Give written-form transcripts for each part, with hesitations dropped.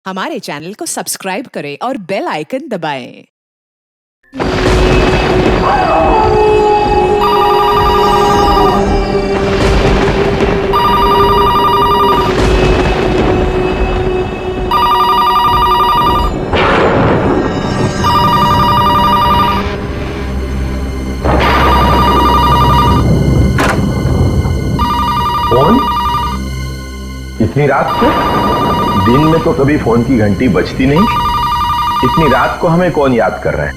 हमारे चैनल को सब्सक्राइब करें और बेल आइकन दबाएं। फोन इतनी रात को? दिन में तो कभी फोन की घंटी बजती नहीं। इतनी रात को हमें कौन याद कर रहा है?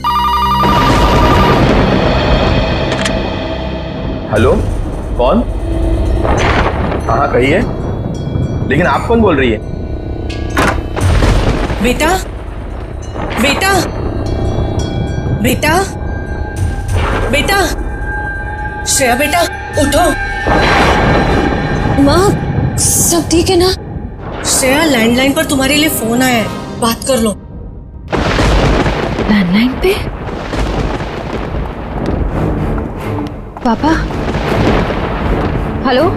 हेलो, कौन? हाँ कहिए, लेकिन आप कौन बोल रही है? बेटा, बेटा, बेटा, बेटा, श्रेया बेटा उठो। माँ, सब ठीक है ना? श्रेया, लैंडलाइन पर तुम्हारे लिए फोन आया है, बात कर लो। लैंडलाइन पे? पापा? हेलो?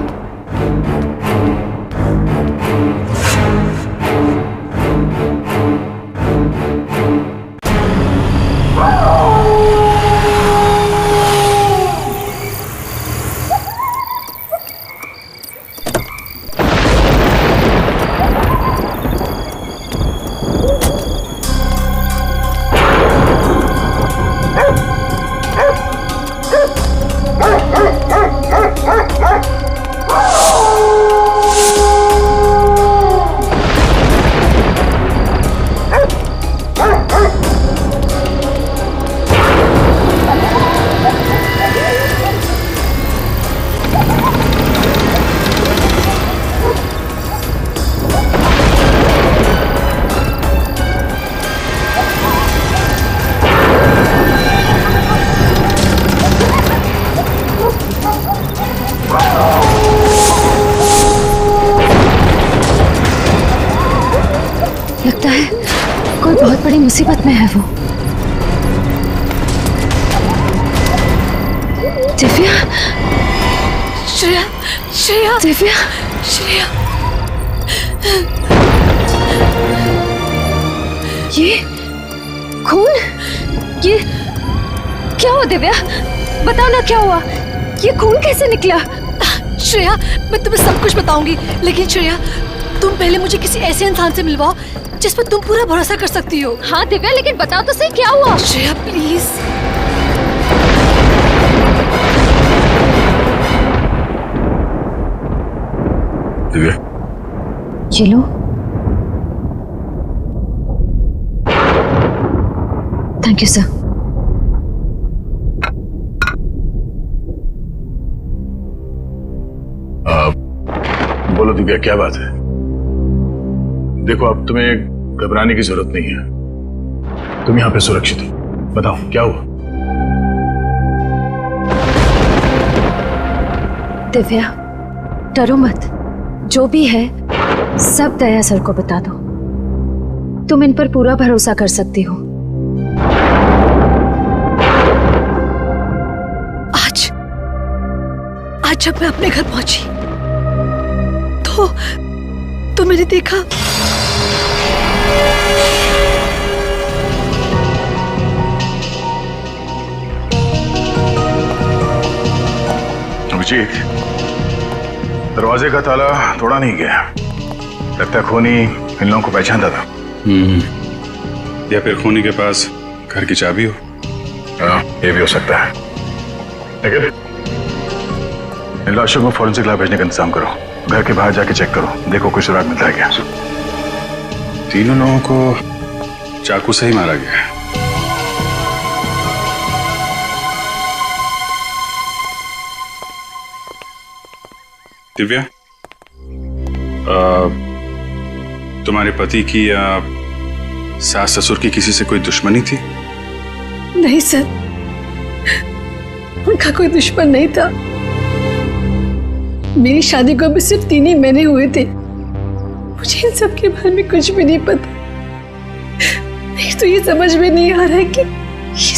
लगता है कोई बहुत बड़ी मुसीबत में है वो। दिव्या, श्रेया, श्रेया, दिव्या, श्रेया, ये खून? ये क्या हुआ दिव्या? बताओ ना क्या हुआ? ये खून कैसे निकला? श्रेया, मैं तुम्हें सब कुछ बताऊंगी, लेकिन श्रेया तुम पहले मुझे किसी ऐसे इंसान से मिलवाओ जिस पर तुम पूरा भरोसा कर सकती हो। हाँ दिव्या, लेकिन बताओ तो सही क्या हुआ? श्रेया प्लीज। दिव्या, ये लो। Thank you sir. बोलो दिव्या, क्या बात है? देखो, अब तुम्हें घबराने की जरूरत नहीं है। तुम यहाँ पे सुरक्षित हो। बताओ क्या हुआ? दिव्या, डरो मत। जो भी है सब दया सर को बता दो। तुम इन पर पूरा भरोसा कर सकती हो। आज जब मैं अपने घर पहुंची तो मैंने देखा अभिजीत, दरवाजे का ताला तोड़ा नहीं गया। लगता है खूनी इन लोगों को पहचानता था। या फिर खूनी के पास घर की चाबी हो। हाँ, ये भी हो सकता है। लेकिन इन लाशों को फॉरेंसिक लैब भेजने का इंतजाम करो। घर के बाहर जाके चेक करो, देखो कोई सुराग मिलता है क्या। तीनों लोगों को चाकू से ही मारा गया है। दिव्या, तुम्हारे पति की या सास ससुर की किसी से कोई दुश्मनी थी? नहीं सर, उनका कोई दुश्मन नहीं था। मेरी शादी को अभी सिर्फ 3 ही महीने हुए थे। मुझे इन सब के बारे में कुछ भी नहीं पता। नहीं तो ये समझ में नहीं आ रहा है कि ये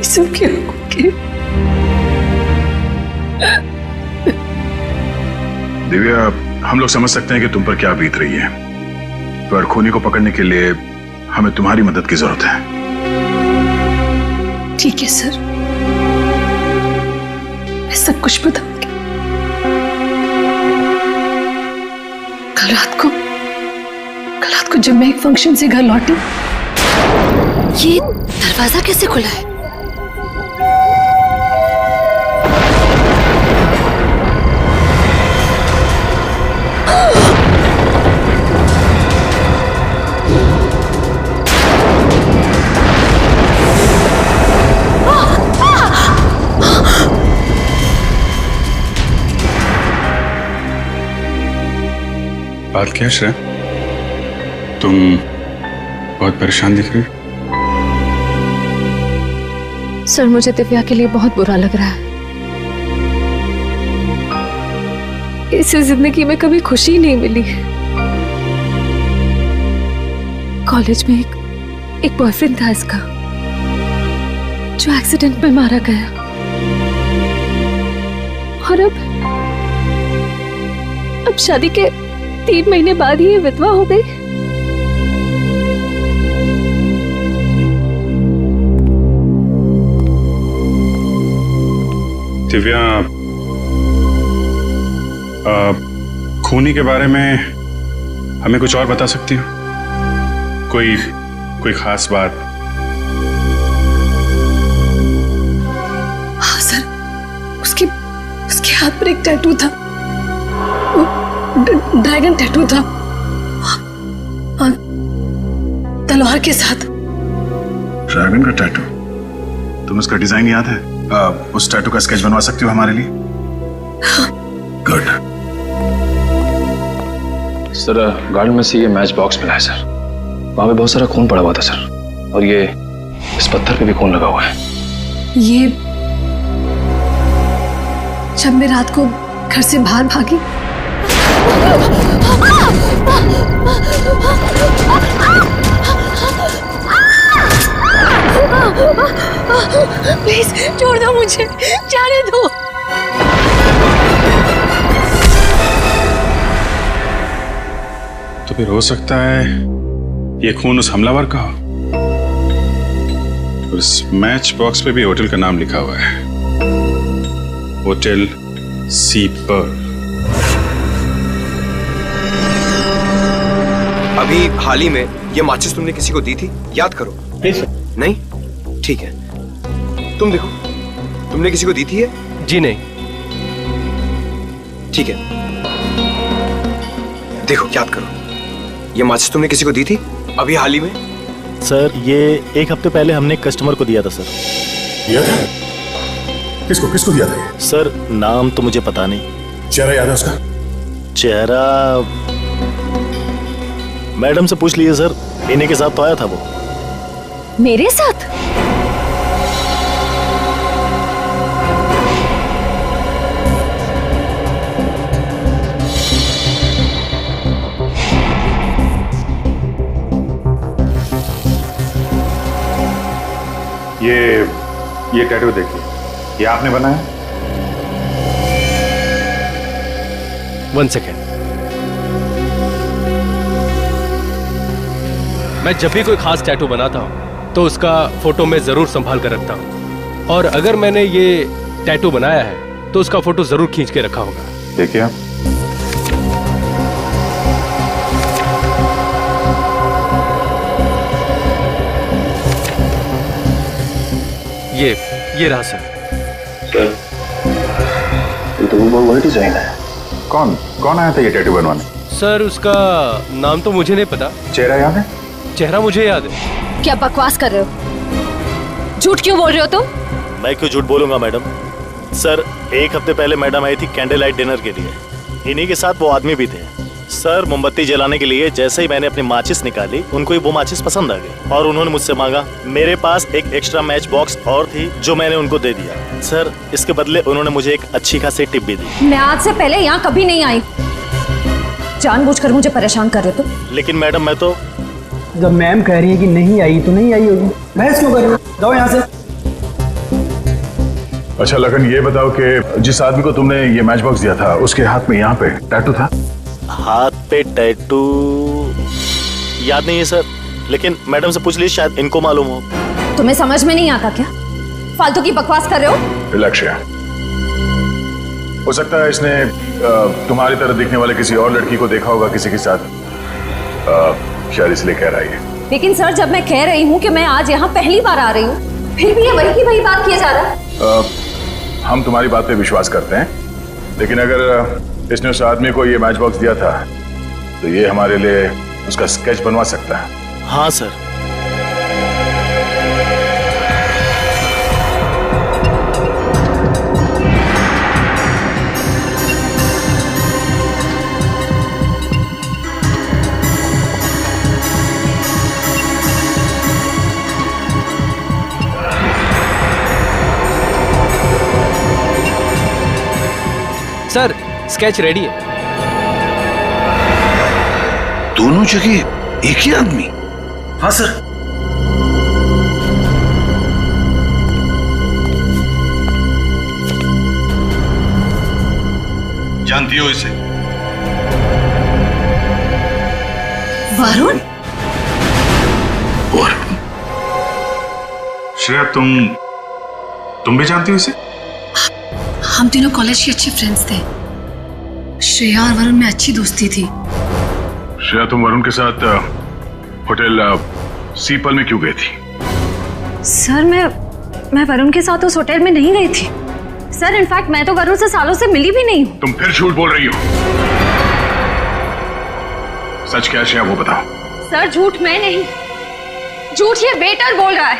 सब क्यों हो गया। दिव्या, हम लोग समझ सकते हैं कि तुम पर क्या बीत रही है, पर खूनी को पकड़ने के लिए हमें तुम्हारी मदद की जरूरत है। ठीक है सर, मैं सब कुछ बताऊंगी। कल रात को जब मैं एक फंक्शन से घर लौटी, ये दरवाजा कैसे खुला है? बात क्या श्रेया? तुम बहुत परेशान दिख रही हो। सर, मुझे दिव्या के लिए बहुत बुरा लग रहा है। इसे जिंदगी में कभी खुशी नहीं मिली। कॉलेज में एक बॉयफ्रेंड था इसका, जो एक्सीडेंट में मारा गया। और अब शादी के 3 महीने बाद ही ये विधवा हो गई। दिव्या, खूनी के बारे में हमें कुछ और बता सकती हो? कोई खास बात? हाँ सर, उसके हाथ पर एक टैटू था, ड्रैगन टैटू था, तलवार के साथ। ड्रैगन का टैटू? तुम उसका डिजाइन याद है? उस टैटू का स्केच बनवा सकती हो हमारे लिए? गुड। सर, गार्डन में से ये मैच बॉक्स मिला है सर। वहां पे बहुत सारा खून पड़ा हुआ था सर, और ये इस पत्थर पे भी खून लगा हुआ है। ये जब मैं रात को घर से बाहर भागी, प्लीज छोड़ दो मुझे, जाने दो। तो फिर हो सकता है ये खून उस हमलावर का हो। और इस मैच बॉक्स पे भी होटल का नाम लिखा हुआ है, होटल सी पर्ल। अभी हाल ही में ये माचिस तुमने किसी को दी थी? याद करो। नहीं? ठीक है, तुम देखो, तुमने किसी को दी थी? जी नहीं। ठीक है, देखो, याद करो, ये माचिस तुमने किसी को दी थी अभी हाल ही में? सर, ये 1 हफ्ते पहले हमने कस्टमर को दिया था सर। दिया था? किसको दिया था? सर, नाम तो मुझे पता नहीं। चेहरा याद है उसका? चेहरा मैडम से पूछ लीजिए सर, इन्हीं के साथ तो आया था वो। मेरे साथ? ये टैटू देखिए, ये आपने बनाया? 1 सेकेंड। मैं जब भी कोई खास टैटू बनाता हूँ तो उसका फोटो मैं जरूर संभाल कर रखता हूँ, और अगर मैंने ये टैटू बनाया है तो उसका फोटो जरूर खींच के रखा होगा। देखिए आप। ये रहा सर। ये तो वो वही डिजाइन है। कौन आया था ये टैटू बनवाने? सर, उसका नाम तो मुझे नहीं पता। चेहरा याद है? चेहरा मुझे याद है। क्या बकवास कर रहे हो? झूठ क्यों बोल रहे हो तुम? मैं क्यों झूठ बोलूंगा मैडम? सर, 1 हफ्ते पहले मैडम आई थी कैंडल लाइट डिनर के लिए। इन्हीं के साथ वो आदमी भी थे। सर, मोमबत्ती जलाने के लिए जैसे ही मैंने अपनी माचिस निकाली, उनको ही वो माचिस पसंद आ गई और उन्होंने मुझसे मांगा। मेरे पास एक एक्स्ट्रा मैच बॉक्स और थी जो मैंने उनको दे दिया। सर, इसके बदले उन्होंने मुझे एक अच्छी खासी टिप भी दी। मैं आज से पहले यहाँ कभी नहीं आई। जानबूझकर मुझे परेशान कर रहे हो तुम। लेकिन मैडम, मैं तो जब मैम कह रही है कि नहीं आई तो नहीं आई होगी, बहस क्यों कर रही हो? जाओ यहाँ से। अच्छा लगन, ये बताओ कि जिस आदमी को तुमने ये मैच बॉक्स दिया था उसके हाथ में यहाँ पे टैटू था? हाथ पे टैटू? याद नहीं है सर, लेकिन मैडम से पूछ लीजिए, शायद इनको मालूम हो। तुम्हें समझ में नहीं आता क्या? फालतू की बकवास कर रहे हो? रिलैक्स श्रेया। हो सकता है इसने तुम्हारी तरह दिखने वाले किसी और लड़की को देखा होगा किसी के साथ, शायद इसलिए कह रही है। लेकिन सर, जब मैं कह रही हूँ कि मैं आज यहाँ पहली बार आ रही हूँ, फिर भी ये वही की वही बात किया जा रहा है। हम तुम्हारी बात पे विश्वास करते हैं, लेकिन अगर इसने उस आदमी को ये मैच बॉक्स दिया था तो ये हमारे लिए उसका स्केच बनवा सकता है। हाँ सर। सर, स्केच रेडी है। दोनों जगह एक ही आदमी? हाँ सर। जानती हो इसे? वरुण? वरुण? श्रेया, तुम भी जानती हो इसे? हम तीनों कॉलेज के अच्छे फ्रेंड्स थे। श्रेया और वरुण में अच्छी दोस्ती थी। श्रेया, तुम वरुण के साथ होटल सीपल में क्यों गई थी? सर, मैं वरुण के साथ उस होटल में नहीं गई थी। सर, इनफैक्ट मैं तो वरुण से सालों से मिली भी नहीं हूँ। तुम फिर झूठ बोल रही हो। सच क्या है श्रेया, वो बताओ। सर, झूठ मैं नहीं, झूठ ये वेटर बोल रहा है।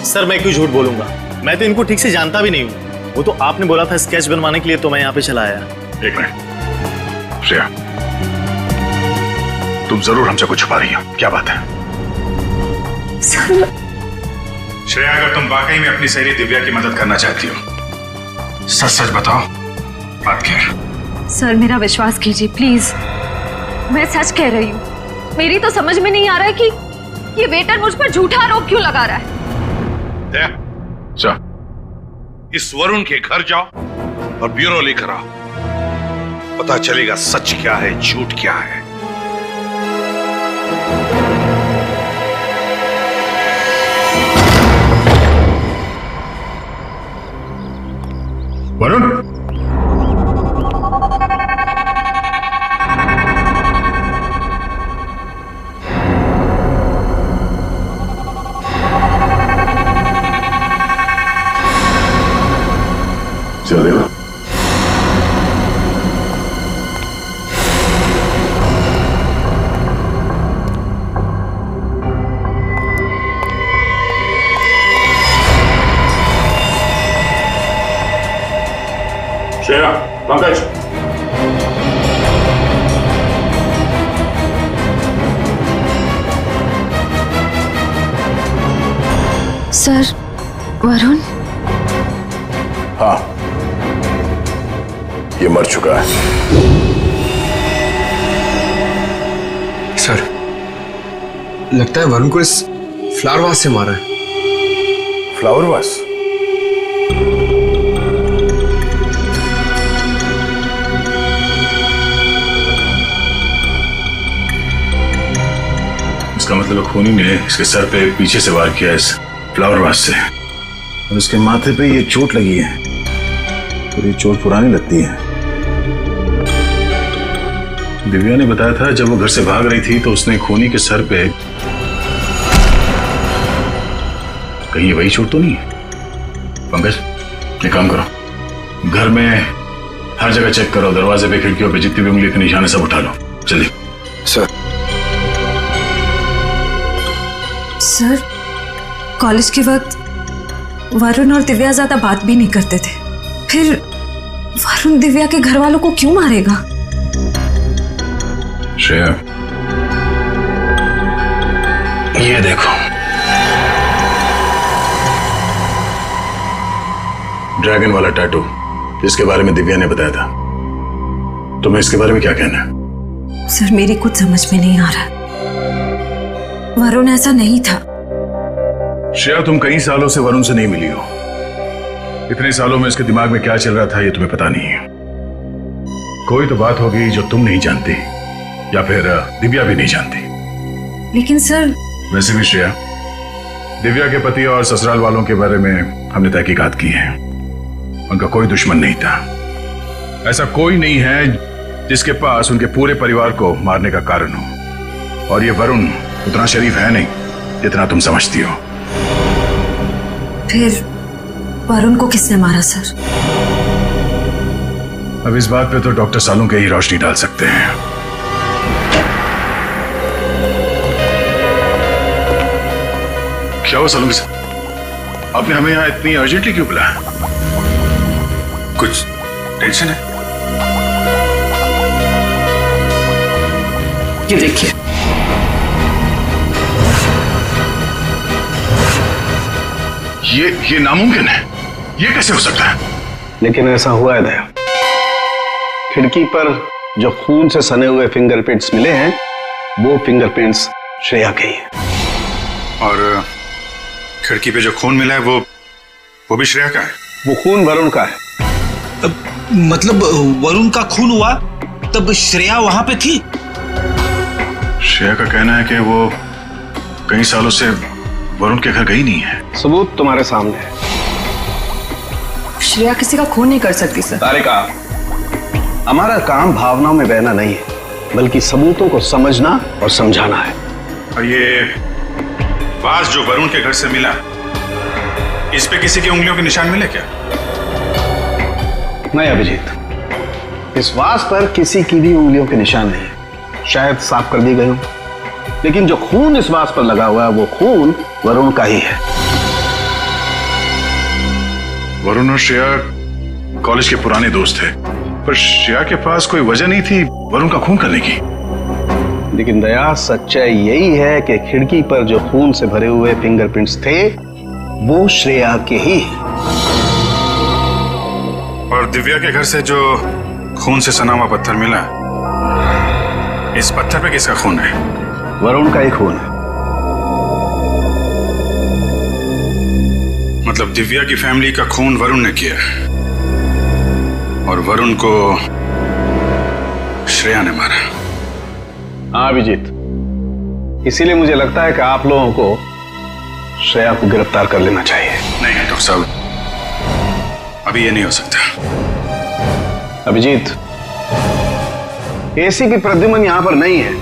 सर, मैं क्यों झूठ बोलूंगा? मैं तो इनको ठीक से जानता भी नहीं हूँ। वो तो आपने बोला था स्केच बनवाने के लिए, तो मैं यहाँ पे चला आया। एक मिनट श्रेया, तुम जरूर हमसे कुछ छुपा रही हो, क्या बात है? श्रेया, अगर तुम वाकई में अपनी सहेली दिव्या की मदद करना चाहती हो, सच सच बताओ, बात क्या है? सर, मेरा विश्वास कीजिए प्लीज, मैं सच कह रही हूँ। मेरी तो समझ में नहीं आ रहा है कि ये वेटर मुझ पर झूठा आरोप क्यों लगा रहा है। इस वरुण के घर जाओ और ब्यूरो लेकर आओ, पता चलेगा सच क्या है, झूठ क्या है। वरुण, चलो श्रेया, पंकज, सर, वरुण? हाँ, ये मर चुका है। सर, लगता है वरुण को इस फ्लावर वास से मारा है। Flower vase? इसका मतलब खूनी ने इसके सर पे पीछे से वार किया इस फ्लावर वास से, और इसके माथे पे ये चोट लगी है, और ये चोट पुरानी लगती है। दिव्या ने बताया था जब वो घर से भाग रही थी तो उसने खूनी के सर पे, कहीं ये वही चोट तो नहीं है? पंकज, एक काम करो, घर में हर जगह चेक करो, दरवाजे पे, खिड़कियों पे, जितनी भी उंगली के निशान है सब उठा लो, जल्दी। सर, कॉलेज के वक्त वरुण और दिव्या ज्यादा बात भी नहीं करते थे, फिर वरुण दिव्या के घर वालों को क्यों मारेगा? श्रेया, ये देखो, ड्रैगन वाला टैटू, जिसके बारे में दिव्या ने बताया था। तुम्हें इसके बारे में क्या कहना है? सर, मेरी कुछ समझ में नहीं आ रहा। वरुण ऐसा नहीं था। श्रेया, तुम कई सालों से वरुण से नहीं मिली हो। इतने सालों में इसके दिमाग में क्या चल रहा था ये तुम्हें पता नहीं है। कोई तो बात होगी जो तुम नहीं जानती। या फिर दिव्या भी नहीं जानती। लेकिन सर, वैसे भी श्रेया, दिव्या के पति और ससुराल वालों के बारे में हमने तहकीकात की है। उनका कोई दुश्मन नहीं था। ऐसा कोई नहीं है जिसके पास उनके पूरे परिवार को मारने का कारण हो। और ये वरुण उतना शरीफ है नहीं जितना तुम समझती हो। फिर वरुण को किसने मारा सर? अब इस बात पे तो डॉक्टर सालू के ही रोशनी डाल सकते हैं। क्या हुआ सालू के साथ? आपने हमें यहाँ इतनी अर्जेंटली क्यों बुलाया? कुछ टेंशन है? ये देखिए, ये नामुमकिन है। ये कैसे हो सकता है? लेकिन ऐसा हुआ है दया। खिड़की पर जो खून से सने हुए फिंगरप्रिंट्स मिले हैं, वो फिंगरप्रिंट्स श्रेया के ही हैं। और खिड़की पे जो खून मिला है वो भी श्रेया का है? वो खून वरुण का है। मतलब वरुण का खून हुआ तब श्रेया वहां पे थी? श्रेया का कहना है कि वो कई सालों से वरुण के घर गई नहीं है। सबूत तुम्हारे सामने है। श्रेया किसी का खून नहीं कर सकती सर। तारिका, हमारा काम भावनाओं में बहना नहीं है, बल्कि सबूतों को समझना और समझाना है। और ये वास जो वरुण के घर से मिला, इस पे किसी की उंगलियों के निशान मिले क्या? नहीं अभिजीत, इस वास पर किसी की भी उंगलियों के निशान नहीं है। शायद साफ कर दी गई हो, लेकिन जो खून इस वास पर लगा हुआ है वो खून वरुण का ही है। वरुण और श्रेया कॉलेज के पुराने दोस्त थे, पर श्रेया के पास कोई वजह नहीं थी वरुण का खून करने की। लेकिन दया, सच्चाई यही है कि खिड़की पर जो खून से भरे हुए फिंगरप्रिंट्स थे वो श्रेया के ही हैं। और दिव्या के घर से जो खून से सना हुआ पत्थर मिला, इस पत्थर पे किसका खून है? वरुण का ही खून है। मतलब दिव्या की फैमिली का खून वरुण ने किया और वरुण को श्रेया ने मारा। हाँ अभिजीत, इसीलिए मुझे लगता है कि आप लोगों को श्रेया को गिरफ्तार कर लेना चाहिए। नहीं डॉक्टर साहब, अभी ये नहीं हो सकता। अभिजीत, एसी की प्रद्युमन यहां पर नहीं है,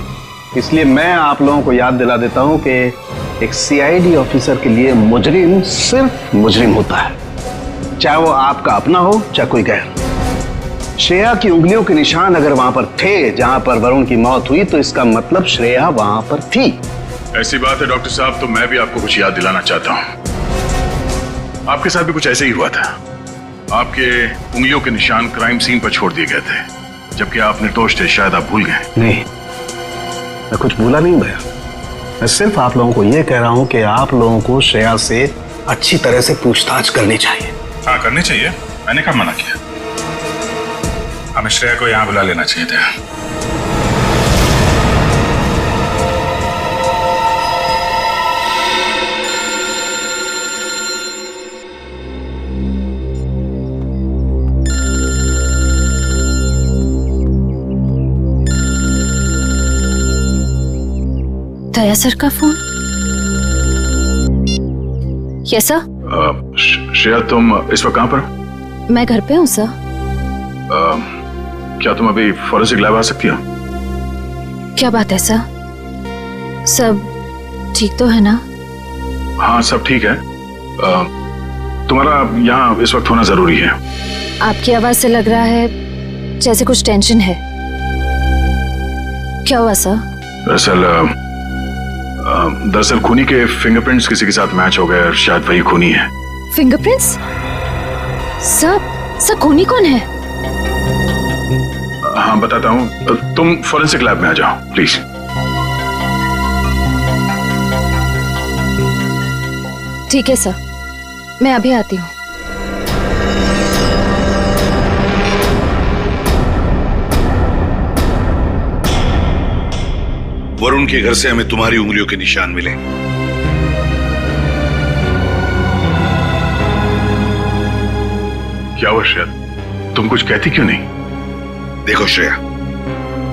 इसलिए मैं आप लोगों को याद दिला देता हूं कि एक सीआईडी ऑफिसर के लिए मुजरिम सिर्फ मुजरिम होता है, चाहे वो आपका अपना हो चाहे कोई गैर। श्रेया की उंगलियों के निशान अगर वहां पर थे जहां पर वरुण की मौत हुई, तो इसका मतलब श्रेया वहां पर थी। ऐसी बात है डॉक्टर साहब, तो मैं भी आपको कुछ याद दिलाना चाहता हूं। आपके साथ भी कुछ ऐसे ही हुआ था। आपके उंगलियों के निशान क्राइम सीन पर छोड़ दिए गए थे, जबकि आप निर्दोष थे। शायद आप भूल गए। नहीं, मैं कुछ भूला नहीं भैया। मैं सिर्फ आप लोगों को यह कह रहा हूं कि आप लोगों को श्रेया से अच्छी तरह से पूछताछ करनी चाहिए। हाँ, करनी चाहिए। मैंने कब मना किया? हमें श्रेया को यहाँ बुला लेना चाहिए था। दया सर का फोन? Yes sir. श्रेया, तुम इस वक्त कहां पर? मैं घर पे हूँ सर। क्या तुम अभी फॉरेंसिक लैब आ सकती हो? क्या बात है सर? सब ठीक तो है ना? हाँ, सब ठीक है। तुम्हारा यहाँ इस वक्त होना जरूरी है। आपकी आवाज से लग रहा है जैसे कुछ टेंशन है। क्या हुआ सर? दरअसल खूनी के फिंगरप्रिंट्स किसी के साथ मैच हो गए, शायद वही खूनी है। फिंगरप्रिंट्स? सर खूनी कौन है? हाँ, बताता हूँ। तुम फॉरेंसिक लैब में आ जाओ प्लीज। ठीक है सर, मैं अभी आती हूँ। वरुण के घर से हमें तुम्हारी उंगलियों के निशान मिले। क्या हुआ श्रेया, तुम कुछ कहती क्यों नहीं? देखो श्रेया,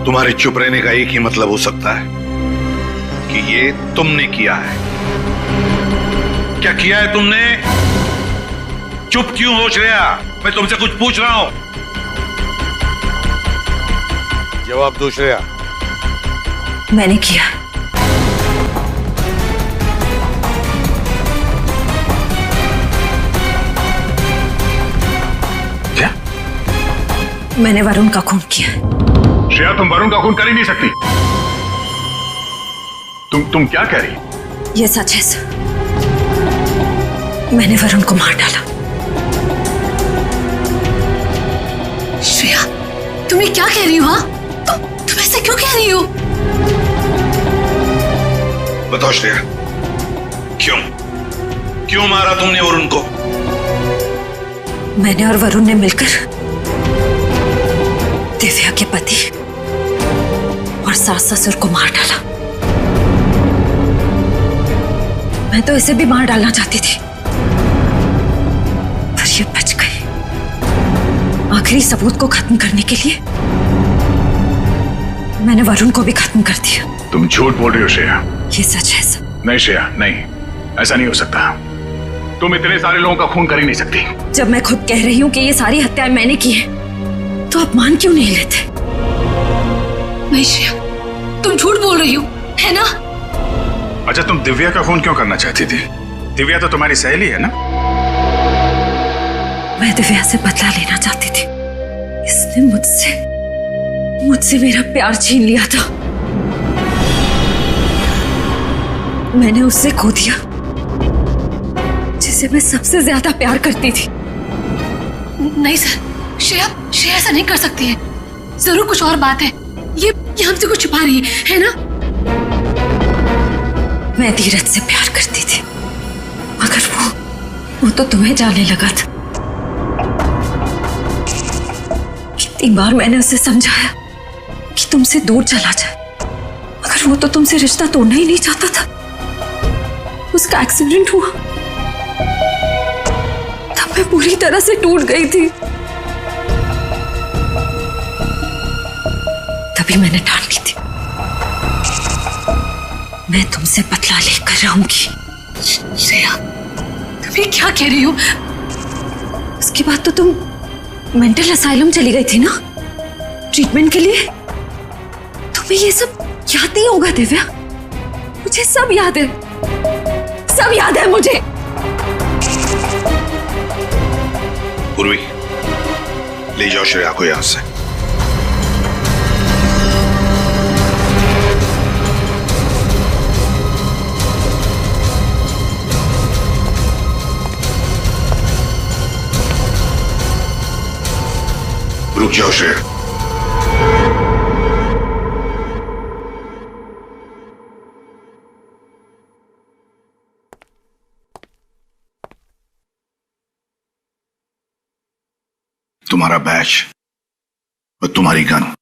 तुम्हारे चुप रहने का एक ही मतलब हो सकता है कि ये तुमने किया है। क्या किया है तुमने? चुप क्यों हो श्रेया? मैं तुमसे कुछ पूछ रहा हूं। जवाब दो श्रेया। मैंने किया। क्या? मैंने वरुण का खून किया। श्रेया, तुम वरुण का खून कर ही नहीं सकती। तुम क्या कह रही? ये सच है सर। मैंने वरुण को मार डाला। श्रेया, तुम ये क्या कह रही हो? हाँ, तुम ऐसे क्यों कह रही हो? बताओ श्रेया, क्यों मारा तुमने वरुण को? मैंने और वरुण ने मिलकर दिव्या के पति और सास ससुर को मार डाला। मैं तो इसे भी मार डालना चाहती थी, पर ये बच गई। आखिरी सबूत को खत्म करने के लिए मैंने वरुण को भी खत्म कर दिया। तुम झूठ बोल रही हो श्रेया। ये सच है सर। नहीं श्रेया, नहीं, ऐसा नहीं हो सकता। तुम इतने सारे लोगों का खून कर ही नहीं सकती। जब मैं खुद कह रही हूँ कि ये सारी हत्याएं मैंने की है, तो आप मान क्यों नहीं लेते? नहीं श्रेया, तुम झूठ बोल रही हो, है ना? अच्छा, तुम दिव्या का खून क्यों करना चाहती थी? दिव्या तो तुम्हारी सहेली है ना? मैं दिव्या से बदला लेना चाहती थी। इसने मुझसे मेरा प्यार छीन लिया था। मैंने उससे खो दिया जिसे मैं सबसे ज्यादा प्यार करती थी। नहीं सर, श्रेया ऐसा नहीं कर सकती है। जरूर कुछ और बात है। ये हमसे कुछ छुपा रही है ना? मैं धीरज से प्यार करती थी, मगर वो तो तुम्हें जाने लगा था। कितनी बार मैंने उसे समझाया कि तुमसे दूर चला जाए, मगर वो तो तुमसे रिश्ता तोड़ना ही नहीं चाहता था। उसका एक्सीडेंट हुआ, तब मैं पूरी तरह से टूट गई थी। तभी मैंने ठान ली थी, मैं तुमसे बदला लेकर रहूंगी। श्रेया, तुम ये क्या कह रही हो? उसके बाद तो तुम मेंटल असाइलम चली गई थी ना, ट्रीटमेंट के लिए। तुम्हें ये सब याद नहीं होगा दिव्या? मुझे सब याद है, सब याद है मुझे। पूर्वी, ले जाओ श्रेया को यहां से। रुक जाओ श्रेया। तुम्हारा बैच और तुम्हारी गन।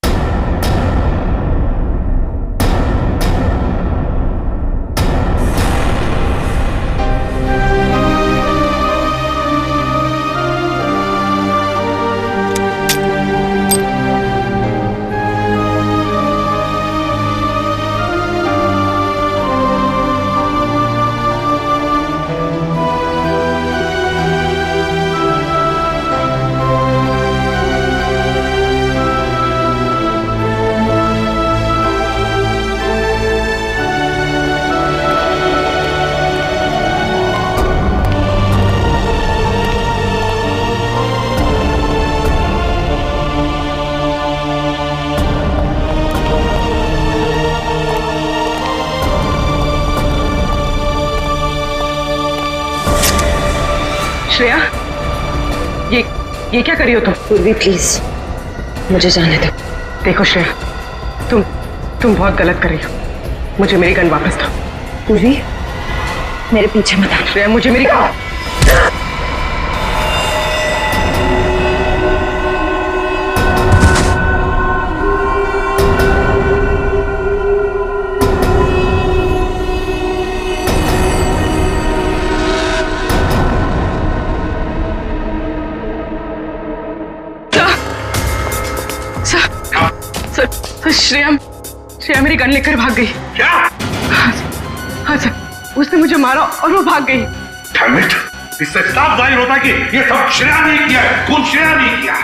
श्रेया, ये क्या करी हो तुम? पूर्वी प्लीज मुझे जाने दो। देखो श्रेया, तुम बहुत गलत कर रही हो। मुझे मेरी गन वापस दो। पूर्वी, मेरे पीछे मत आ। श्रेया, मुझे मेरी गन। श्रेया मेरी गन लेकर भाग गई। क्या? हाँ सर, उसने मुझे मारा और वो भाग गई। Damn it! इससे साफ जाहिर होता है कि ये सब श्रेया ने किया है, खून श्रेया ने किया।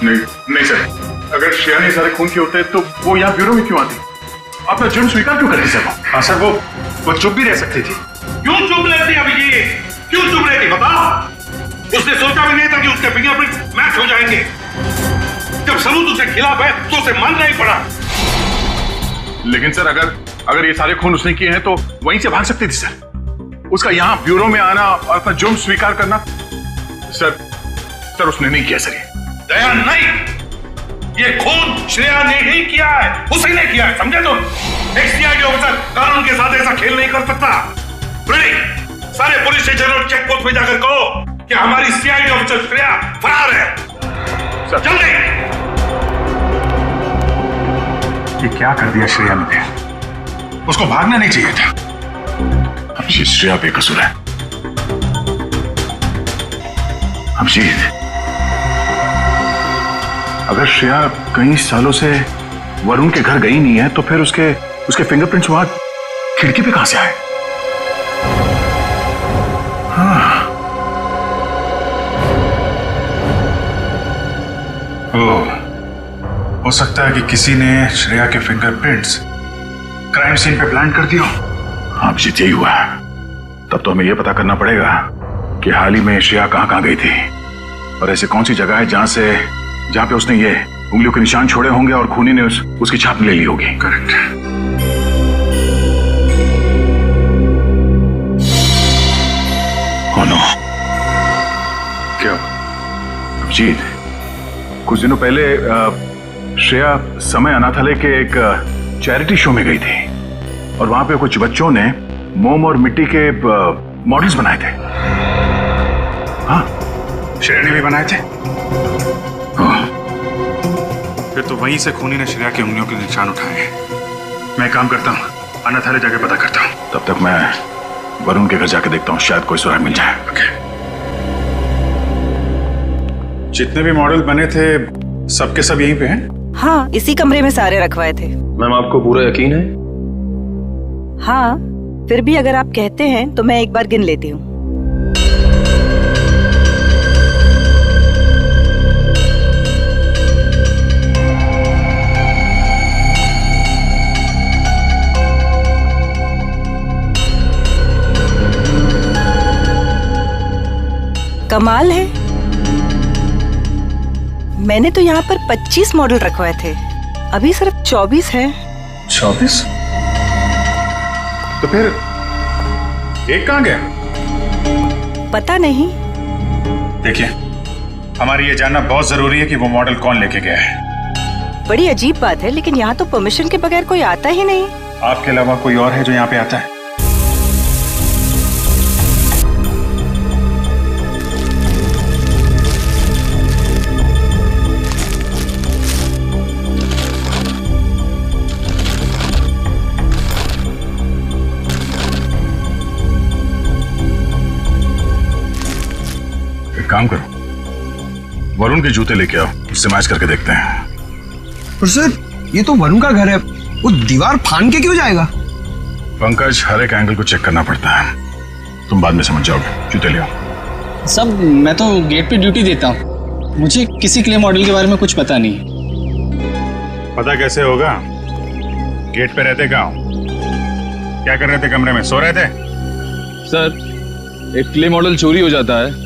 नहीं सर, अगर श्रेया ने सारे खून के होते तो वो यहाँ ब्यूरो में क्यों आती? आपने जुर्म स्वीकार क्यों कर दी सर? हाँ सर, वो चुप भी रह सकती थी। क्यों चुप रहती अभिजीत? क्यों चुप रहती बताओ? उसने सोचा भी नहीं था कि उसके फिंगरप्रिंट मैच हो जाएंगे। जब सबूत उसके खिलाफ है तो उसे मानना ही पड़ा। लेकिन सर, अगर ये सारे खून उसने किए हैं तो वहीं से भाग सकती थी सर। उसका यहाँ ब्यूरो में आना और अपना जुर्म स्वीकार करना, सर उसने नहीं किया सर। दया नहीं, ये खून श्रेया ने ही किया है, उसी ने किया है, समझे तुम? एक सीआईडी ऑफिसर कानून के साथ ऐसा खेल नहीं कर सकता। ब्रेक, सारे पुलिस स्टेशन और चेक पोस्ट पे जाकर कहो कि हमारी सीआईडी ऑफिसर श्रेया फरार है। सर जल्दी। ये क्या कर दिया श्रेया ने? उसको भागना नहीं चाहिए था। अभिजीत, श्रेया बेकसूर है। अभिजीत, अगर श्रेया कई सालों से वरुण के घर गई नहीं है तो फिर उसके फिंगरप्रिंट्स वहां खिड़की पे कहां से आए? हाँ। हो सकता है कि किसी ने श्रेया के फिंगरप्रिंट्स क्राइम सीन पे प्लांट कर दिया। अभिजीत, यही हुआ। तब तो हमें यह पता करना पड़ेगा कि हाल ही में श्रेया कहां गई थी और ऐसी कौन सी जगह है जहां पे उसने ये उंगलियों के निशान छोड़े होंगे और खूनी ने उसकी छाप ले ली होगी। करेक्ट। Oh no. क्या? अभिजीत, कुछ दिनों पहले श्रेया समय अनाथालय के एक चैरिटी शो में गई थी और वहां पे कुछ बच्चों ने मोम और मिट्टी के मॉडल्स बनाए थे। हाँ, श्रेया ने भी बनाए थे। फिर तो वहीं से खूनी ने श्रेया की उंगलियों के निशान उठाए। मैं काम करता हूँ, अनाथालय जाके पता करता हूँ। तब तक मैं वरुण के घर जाके देखता हूँ, शायद कोई सुराग मिल जाए। ओके। जितने भी मॉडल बने थे सबके सब यहीं पे हैं? हाँ, इसी कमरे में सारे रखवाए थे। मैम, आपको पूरा यकीन है? हाँ, फिर भी अगर आप कहते हैं तो मैं एक बार गिन लेती हूँ। कमाल है, मैंने तो यहाँ पर 25 मॉडल रखवाए थे, अभी सिर्फ 24 है। 24? तो फिर एक कहाँ गया? पता नहीं। देखिए, हमारी ये जानना बहुत जरूरी है कि वो मॉडल कौन लेके गया है। बड़ी अजीब बात है, लेकिन यहाँ तो परमिशन के बगैर कोई आता ही नहीं। आपके अलावा कोई और है जो यहाँ पे आता है? काम करो, वरुण के जूते लेके आओ, उससे मैच करके देखते हैं। पर सर, ये तो वरुण का घर है, वो दीवार फान के क्यों जाएगा? पंकज, हर एक एंगल को चेक करना पड़ता है, तुम बाद में समझ जाओगे। जूते ले आओ। सब मैं तो गेट पे ड्यूटी देता हूँ, मुझे किसी क्ले मॉडल के बारे में कुछ पता नहीं। पता कैसे होगा? गेट पे रहते कहाँ? क्या कर रहे थे कमरे में? सो रहे थे? सर, एक क्ले मॉडल चोरी हो जाता है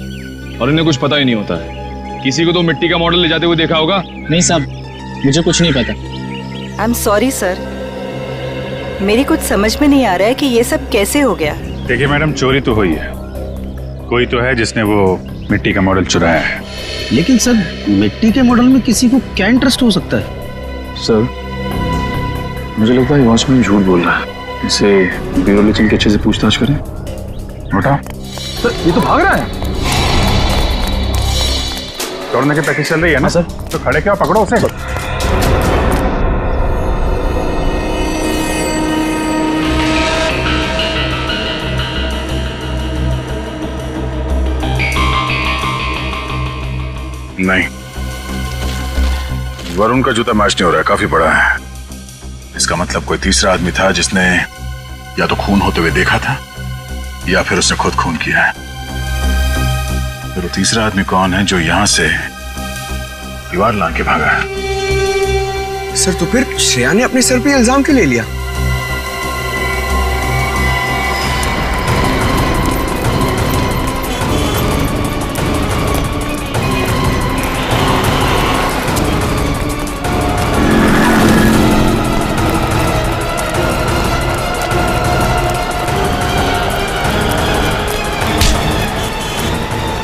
और इन्हें कुछ पता ही नहीं होता है। किसी को तो मिट्टी का मॉडल ले जाते हुए देखा होगा। नहीं साहब, मुझे कुछ नहीं पता। आई एम सॉरी सर, मेरी कुछ समझ में नहीं आ रहा है कि ये सब कैसे हो गया। देखिए मैडम, चोरी तो हुई है, कोई तो है जिसने वो मिट्टी का मॉडल चुराया है। लेकिन सर, मिट्टी के मॉडल में किसी को क्या इंटरेस्ट हो सकता है? सर, मुझे लगता है वॉचमैन झूठ बोल रहा है। इसे ब्यूरो ले चल के अच्छे से पूछताछ करें। बेटा, सर ये तो भाग रहा है। दौड़ने की प्रैक्टिस चल रही है ना सर? तो खड़े क्या, पकड़ो उसे। नहीं, वरुण का जूता मैच नहीं हो रहा है, काफी बड़ा है। इसका मतलब कोई तीसरा आदमी था जिसने या तो खून होते हुए देखा था या फिर उसने खुद खून किया है। फिर वो तीसरा आदमी कौन है जो यहां से दीवार लांघ के भागा है? सर तो फिर श्रेया ने अपने सर पे इल्जाम क्यों ले लिया?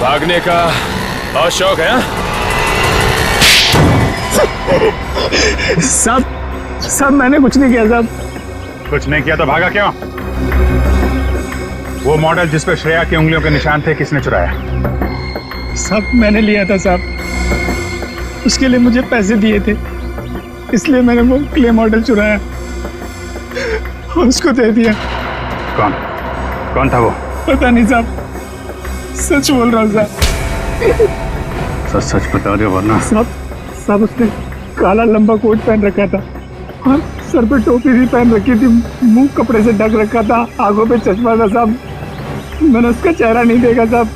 भागने का बहुत शौक है? सब मैंने कुछ नहीं किया साहब। कुछ नहीं किया तो भागा क्यों? वो मॉडल जिस पर श्रेया की उंगलियों के निशान थे किसने चुराया? सब मैंने लिया था साहब। उसके लिए मुझे पैसे दिए थे, इसलिए मैंने वो क्ले मॉडल चुराया और उसको दे दिया। कौन था वो? पता नहीं साहब, सच बोल रहा हूँ साहब। सच बता रहे हो वरना? साहब उसने काला लंबा कोट पहन रखा था और सर पे टोपी भी पहन रखी थी, मुंह कपड़े से ढक रखा था, आंखों पे चश्मा था साहब। मैंने उसका चेहरा नहीं देखा साहब।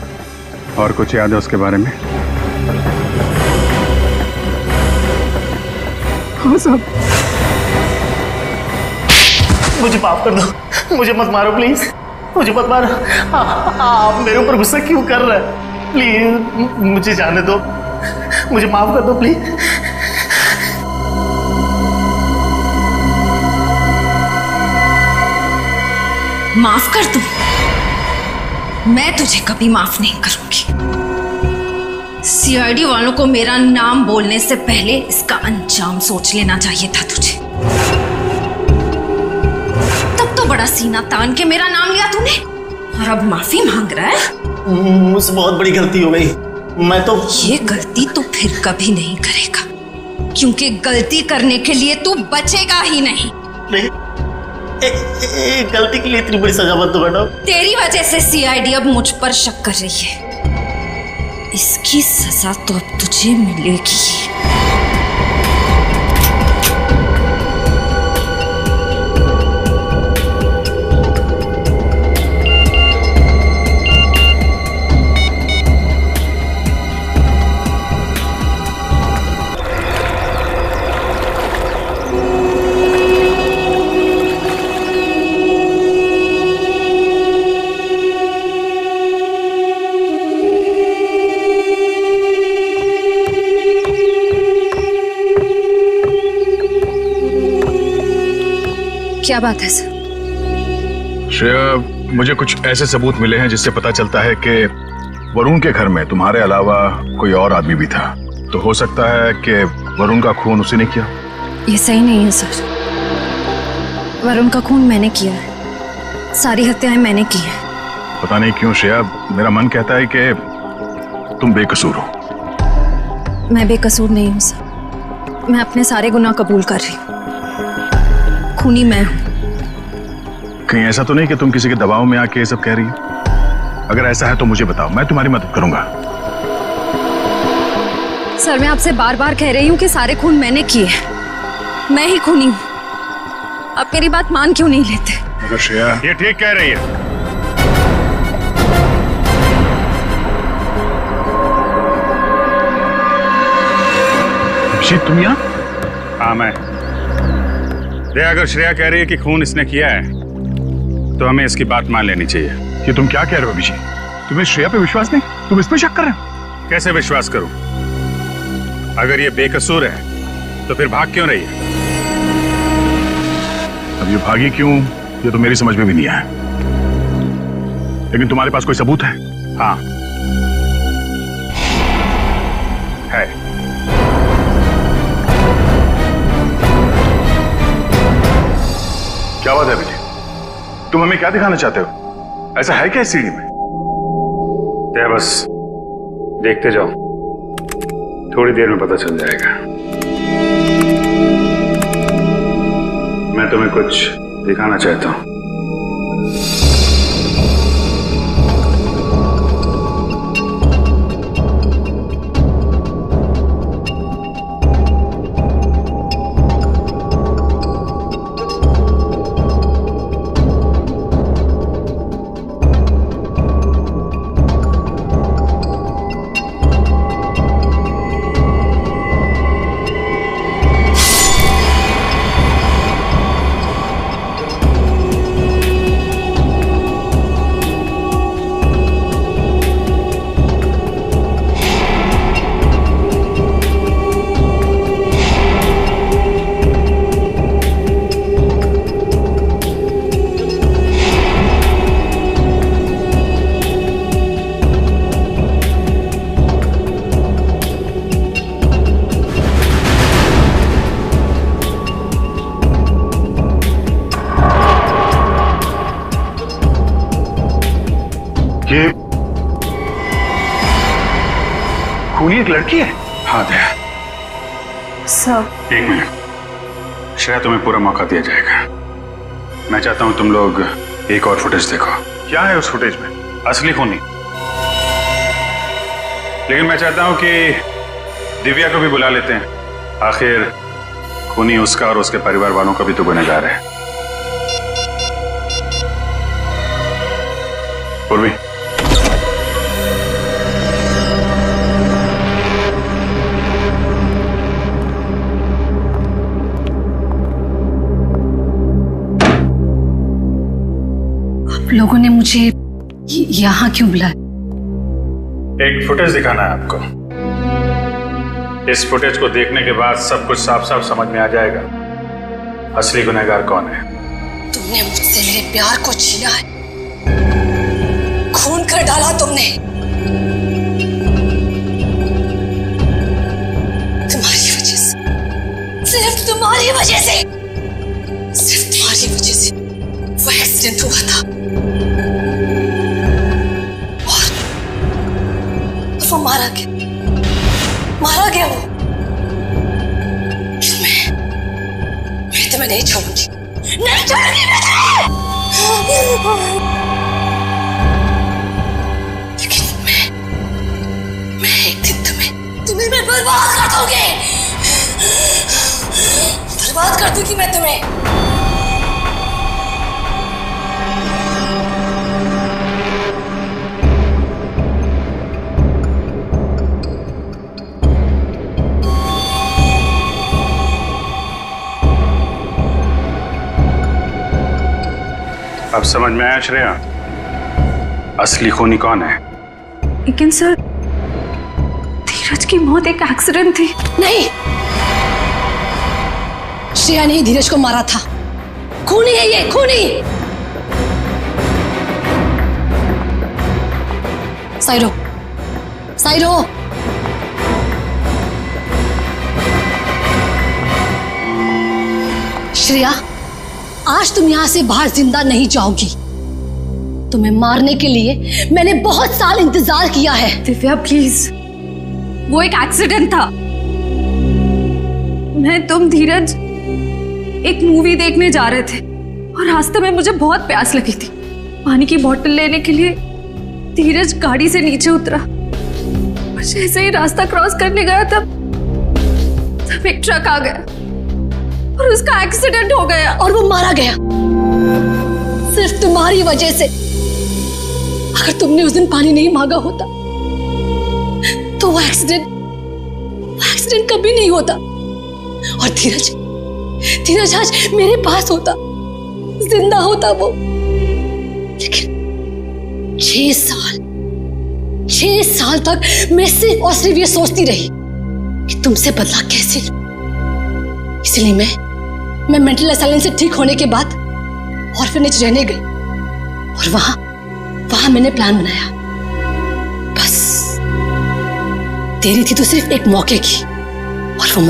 और कुछ याद है उसके बारे में? हाँ साहब। मुझे माफ कर दो, मुझे मत मारो प्लीज, मुझे मत मारो। आप मेरे ऊपर गुस्सा क्यों कर रहे हैं? प्लीज मुझे जाने दो, मुझे माफ कर दो प्लीज। माफ कर दूं? मैं तुझे कभी माफ नहीं करूंगी। सीआईडी वालों को मेरा नाम बोलने से पहले इसका अंजाम सोच लेना चाहिए था तुझे। तब तो बड़ा सीना तान के मेरा नाम लिया तूने और अब माफी मांग रहा है? मुझसे बहुत बड़ी गलती हो गई। मैं तो ये गलती तो फिर कभी नहीं करेगा, क्योंकि गलती करने के लिए तू बचेगा ही नहीं। गलती के लिए इतनी बड़ी सजा मत दो मैडम। तेरी वजह से सीआईडी अब मुझ पर शक कर रही है। इसकी सजा तो अब तुझे मिलेगी। क्या बात है सर? श्रेया, मुझे कुछ ऐसे सबूत मिले हैं जिससे पता चलता है कि वरुण के घर में तुम्हारे अलावा कोई और आदमी भी था। तो हो सकता है कि वरुण का खून उसी ने किया। ये सही नहीं है सर। वरुण का खून मैंने किया है, सारी हत्याएं मैंने की हैं। पता नहीं क्यों श्रेया, मेरा मन कहता है कि तुम बेकसूर हो। मैं बेकसूर नहीं हूँ सर। मैं अपने सारे गुनाह कबूल कर रही हूँ। खूनी मैं हूँ। कहीं ऐसा तो नहीं कि तुम किसी के दबाव में आके ये सब कह रही हो? अगर ऐसा है तो मुझे बताओ, मैं तुम्हारी मदद करूंगा। सर मैं आपसे बार बार कह रही हूँ कि सारे खून मैंने किए, मैं ही खूनी हूँ। आप मेरी बात मान क्यों नहीं लेते? मगर श्रेया, ये ठीक कह रही है। तुम यहाँ? हाँ मैं। अगर श्रेया कह रही है कि खून इसने किया है तो हमें इसकी बात मान लेनी चाहिए। कि तुम क्या कह रहे हो अभिषेक? तुम्हें श्रेया पे विश्वास नहीं? तुम इस पे शक कर रहे हो? कैसे विश्वास करूं? अगर ये बेकसूर है तो फिर भाग क्यों रही है? अब ये भागी क्यों, ये तो मेरी समझ में भी नहीं आया। लेकिन तुम्हारे पास कोई सबूत है? हाँ है। क्या बात है विजय? तुम हमें क्या दिखाना चाहते हो? ऐसा है क्या इस सीढ़ी में? बस देखते जाओ, थोड़ी देर में पता चल जाएगा। मैं तुम्हें कुछ दिखाना चाहता हूं। ये खूनी एक लड़की है? हाँ दया। सब एक मिनट श्रेया, तुम्हें पूरा मौका दिया जाएगा। मैं चाहता हूं तुम लोग एक और फुटेज देखो। क्या है उस फुटेज में? असली खूनी। लेकिन मैं चाहता हूं कि दिव्या को भी बुला लेते हैं। आखिर खूनी उसका और उसके परिवार वालों का भी तो गुनहगार है। पूर्वी, आप लोगों ने मुझे यहाँ क्यों बुलाया? एक फुटेज दिखाना है आपको। इस फुटेज को देखने के बाद सब कुछ साफ साफ समझ में आ जाएगा असली गुनहगार कौन है। तुमने मुझसे मेरे प्यार को छीना है, खून कर डाला तुमने। तुम्हारी वजह से, सिर्फ तुम्हारी वजह से, सिर्फ तुम्हारी वजह से वो एक्सीडेंट हुआ था और वो मारा गया वो। मैं तुम्हें नहीं छोड़ूंगी, नहीं छोड़ूंगी मैं तुम्हें। एक दिन तुम्हें मैं बर्बाद कर दूंगी, बर्बाद कर दूंगी मैं तुम्हें। अब समझ में आया श्रेया, असली खूनी कौन है? लेकिन सर, धीरज की मौत एक एक्सीडेंट थी। नहीं, श्रेया ने धीरज को मारा था। खूनी है ये, खूनी। साइरो, साइरो। श्रेया, आज तुम यहां से बाहर जिंदा नहीं जाओगी। तुम्हें मारने के लिए मैंने बहुत साल इंतजार किया है। दिव्या प्लीज, वो एक एक्सीडेंट था। मैं तुम धीरज एक मूवी देखने जा रहे थे और रास्ते में मुझे बहुत प्यास लगी थी। पानी की बोतल लेने के लिए धीरज गाड़ी से नीचे उतरा। जैसे ही रास्ता क्रॉस करने गया तब एक ट्रक आ गया और उसका एक्सीडेंट हो गया और वो मारा गया सिर्फ तुम्हारी वजह से। अगर तुमने उस दिन पानी नहीं मांगा होता तो वो एक्सीडेंट कभी नहीं होता और धीरज आज मेरे पास होता, जिंदा होता वो। लेकिन 6 साल तक मैं सिर्फ और सिर्फ ये सोचती रही कि तुमसे बदला कैसे लूं। इसलिए मैं मेंटल असाइलम से ठीक होने के बाद ऑर्फनेज रहने गई और वहां मैंने प्लान बनाया। बस देरी थी तो सिर्फ एक मौके की और वो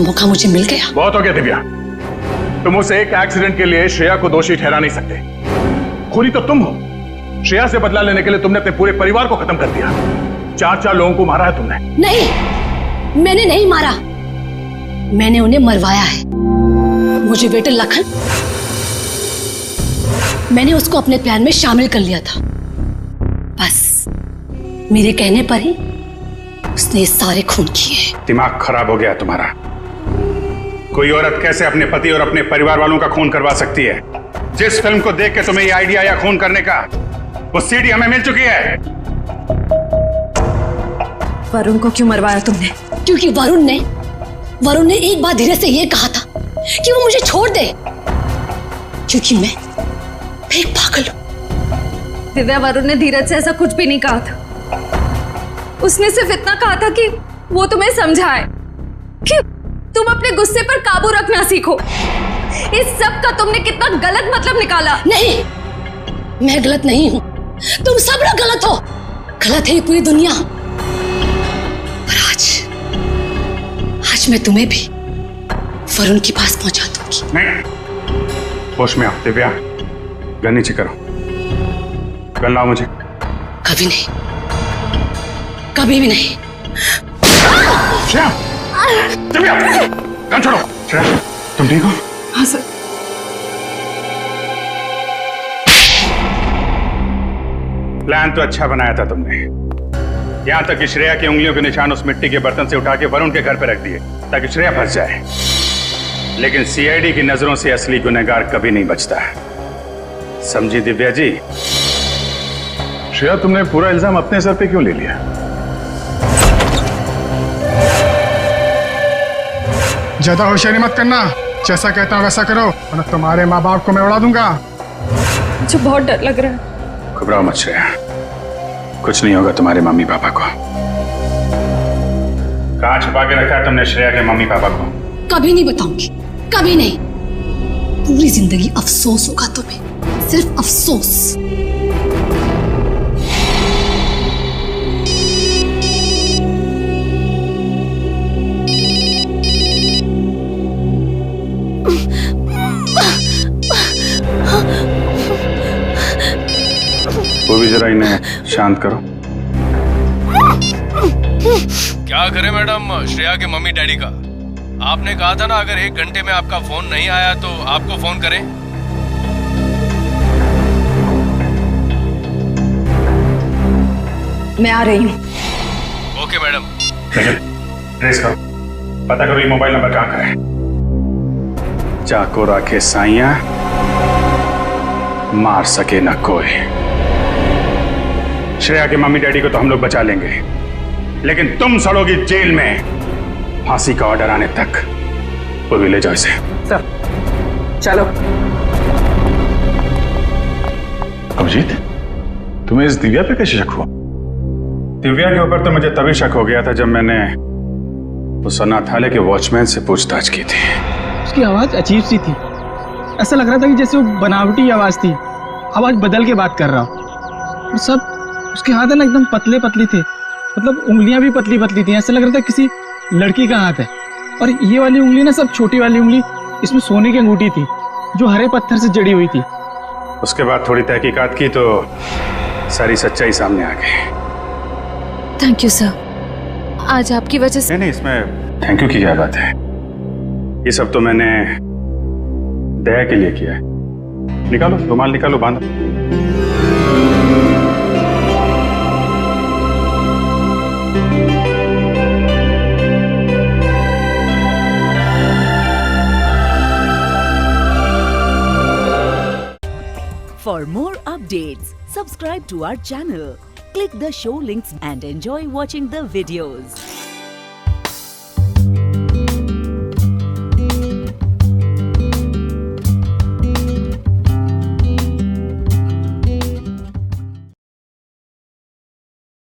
मौका मुझे मिल गया। बहुत हो गया दिव्या, तुम उस एक एक्सीडेंट के लिए श्रेया को दोषी ठहरा नहीं सकते। खूनी तो तुम हो। श्रेया से बदला लेने के लिए तुमने अपने पूरे परिवार को खत्म कर दिया। 4 लोगों को मारा है तुमने। नहीं, मैंने नहीं मारा, मैंने उन्हें मरवाया है। मुझे वेटर लखन, मैंने उसको अपने प्लान में शामिल कर लिया था। बस मेरे कहने पर ही उसने सारे खून किए। दिमाग खराब हो गया तुम्हारा। कोई औरत कैसे अपने पति और अपने परिवार वालों का खून करवा सकती है? जिस फिल्म को देख के तुम्हें ये आइडिया आया खून करने का, वो सीडी हमें मिल चुकी है। वरुण को क्यों मरवाया तुमने? क्योंकि वरुण ने एक बार धीरज से ये कहा था कि वो मुझे छोड़ दे, क्योंकि मैं एक पागल हूं। दिव्या, वरुण ने धीरज से ऐसा कुछ भी नहीं कहा था। उसने सिर्फ इतना कहा था कि वो तुम्हें समझाए कि तुम अपने गुस्से पर काबू रखना सीखो। इस सब का तुमने कितना गलत मतलब निकाला। नहीं, मैं गलत नहीं हूं, तुम सब लोग गलत हो। गलत है ये पूरी दुनिया। और आज मैं तुम्हें भी वरुण के पास पहुंचा दूंगी। नहीं, होश में आओ दिव्या, गन नीचे करो। गन लाओ मुझे। कभी नहीं, कभी भी नहीं। श्रेया, दिव्या, गन छोड़ो। श्रेया, तुम ठीक हो? हाँ सर। प्लान तो अच्छा बनाया था तुमने, यहां तक कि श्रेया की उंगलियों के निशान उस मिट्टी के बर्तन से उठा के वरुण के घर पे रख दिए ताकि श्रेया फंस जाए। लेकिन सीआईडी की नजरों से असली गुनहगार कभी नहीं बचता, समझी दिव्या जी? श्रेया, तुमने पूरा इल्जाम अपने सर पे क्यों ले लिया? ज्यादा होशियारी मत करना, जैसा कहता हूं वैसा करो वरना तुम्हारे माँ बाप को मैं उड़ा दूंगा। मुझे बहुत डर लग रहा है। घबराओ मत श्रेया, कुछ नहीं होगा तुम्हारे मम्मी पापा को। कहां छुपा के रखा है तुमने श्रेया के मम्मी पापा को? कभी नहीं बताऊंगी, कभी नहीं। पूरी जिंदगी अफसोस होगा तुम्हें, सिर्फ अफसोस। वो भी जरा इन्हें शांत करो। क्या करें मैडम, श्रेया के मम्मी डैडी का? आपने कहा था ना अगर 1 घंटे में आपका फोन नहीं आया तो आपको फोन करें। मैं आ रही हूँ। Okay madam. ट्रेस करो, पता करो ये मोबाइल नंबर कहाँ का है। चाको राखे साइया, मार सके ना कोई। श्रेया के मम्मी डैडी को तो हम लोग बचा लेंगे, लेकिन तुम सड़ोगी जेल में फांसी का ऑर्डर आने तक। पूर्वी ले जाओ इसे। सर चलो। अभिजीत, तुम्हें इस दिव्या पे कैसे शक हुआ? दिव्या के ऊपर तो मुझे तभी शक हो गया था जब मैंने उस अनाथालय के वॉचमैन से पूछताछ की थी। उसकी आवाज अजीब सी थी, ऐसा लग रहा था कि जैसे वो बनावटी आवाज थी, आवाज बदल के बात कर रहा हो। और सब उसके हाथ है ना एकदम पतले पतले थे, मतलब उंगलियां भी पतली पतली थी, ऐसा लग रहा था किसी लड़की का हाथ है। और ये वाली उंगली ना, सब छोटी वाली उंगली, इसमें सोने की अंगूठी थी जो हरे पत्थर से जड़ी हुई थी। उसके बाद थोड़ी तहकीकात की तो सारी सच्चाई सामने आ गई। थैंक यू सर, आज आपकी वजह से। नहीं, इसमें थैंक यू की क्या बात है, ये सब तो मैंने दया के लिए किया है। निकालो रुमाल, निकालो, बांधो। For more updates, subscribe to our channel, click the show links and enjoy watching the videos.